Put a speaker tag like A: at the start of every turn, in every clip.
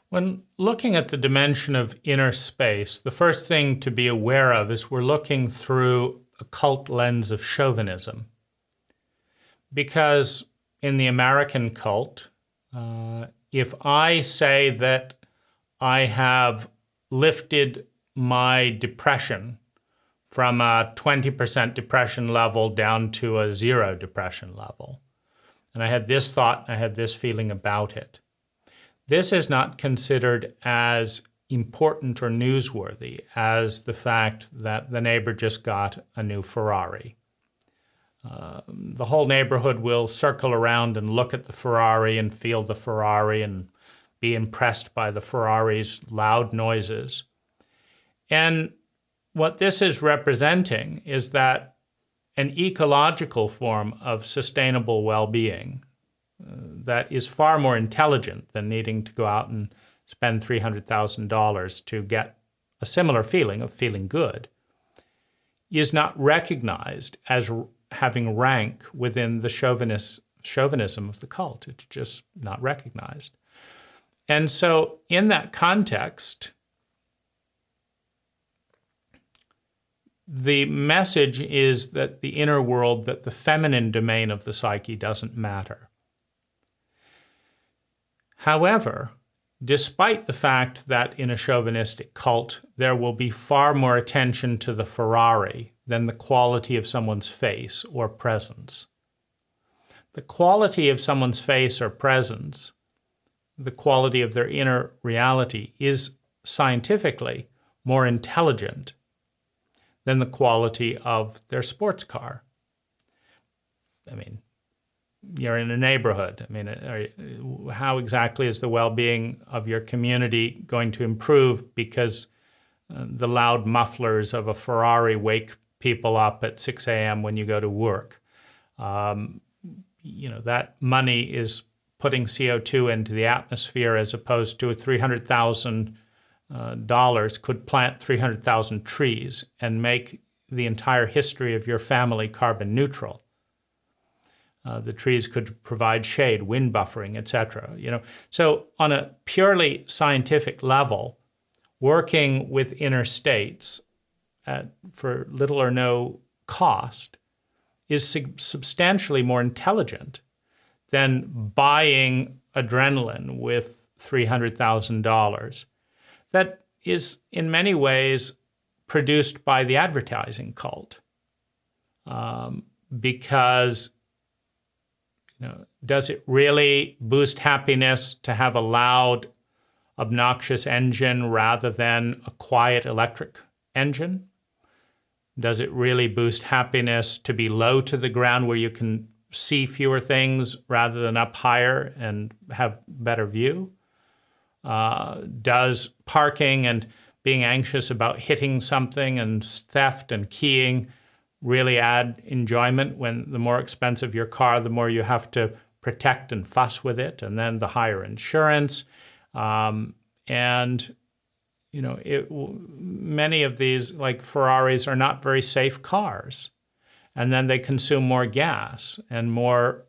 A: When looking at the dimension of inner space, the first thing to be aware of is we're looking through a cult lens of chauvinism. Because in the American cult, if I say that I have lifted my depression from a 20% depression level down to a 0 depression level, and I had this thought, I had this feeling about it, this is not considered as important or newsworthy as the fact that the neighbor just got a new Ferrari. The whole neighborhood will circle around and look at the Ferrari and feel the Ferrari and be impressed by the Ferrari's loud noises. And what this is representing is that an ecological form of sustainable well-being that is far more intelligent than needing to go out and spend $300,000 to get a similar feeling of feeling good, is not recognized as having rank within the chauvinism of the cult. It's just not recognized. And so in that context, the message is that the inner world, that the feminine domain of the psyche doesn't matter. However, despite the fact that in a chauvinistic cult, there will be far more attention to the Ferrari than the quality of someone's face or presence. The quality of someone's face or presence, the quality of their inner reality, is scientifically more intelligent than the quality of their sports car. I mean, you're in a neighborhood. I mean, how exactly is the well-being of your community going to improve because the loud mufflers of a Ferrari wake people up at 6 a.m. when you go to work? That money is putting CO2 into the atmosphere as opposed to a $300,000 could plant 300,000 trees and make the entire history of your family carbon neutral. The trees could provide shade, wind buffering, etc. So on a purely scientific level, working with inner states for little or no cost is substantially more intelligent than buying adrenaline with $300,000 that is in many ways produced by the advertising cult. Because does it really boost happiness to have a loud, obnoxious engine rather than a quiet electric engine? Does it really boost happiness to be low to the ground where you can see fewer things rather than up higher and have better view? Does parking and being anxious about hitting something and theft and keying really add enjoyment when the more expensive your car, the more you have to protect and fuss with it, and then the higher insurance? Many of these, like Ferraris, are not very safe cars. And then they consume more gas and more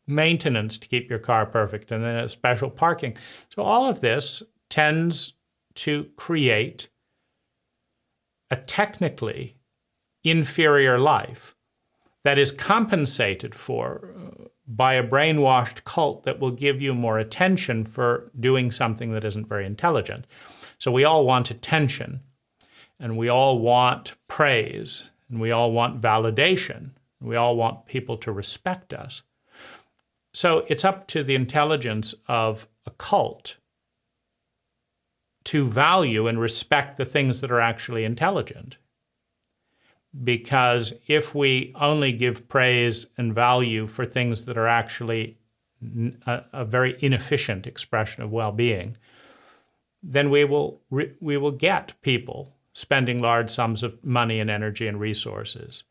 A: maintenance to keep your car perfect, and then a special parking. So all of this tends to create a technically inferior life that is compensated for by a brainwashed cult that will give you more attention for doing something that isn't very intelligent. So we all want attention, and we all want praise, and we all want validation, and we all want people to respect us. So it's up to the intelligence of a cult to value and respect the things that are actually intelligent. Because if we only give praise and value for things that are actually a very inefficient expression of well-being, then we will get people spending large sums of money and energy and resources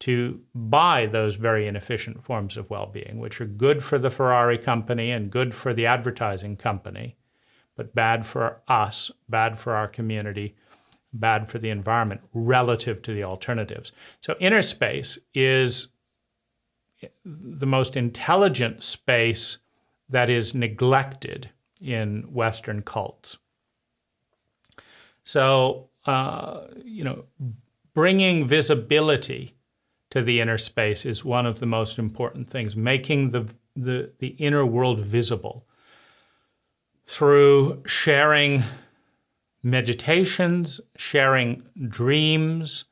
A: to buy those very inefficient forms of well-being, which are good for the Ferrari company and good for the advertising company, but bad for us, bad for our community, bad for the environment relative to the alternatives. So inner space is the most intelligent space that is neglected in Western cults. So, bringing visibility to the inner space is one of the most important things, making the inner world visible through sharing meditations, sharing dreams,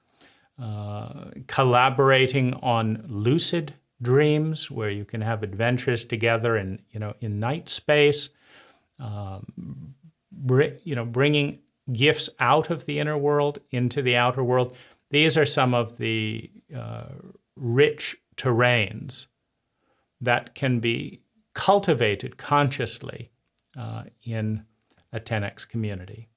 A: collaborating on lucid dreams where you can have adventures together in night space, bringing gifts out of the inner world into the outer world. These are some of the rich terrains that can be cultivated consciously in a 10X community.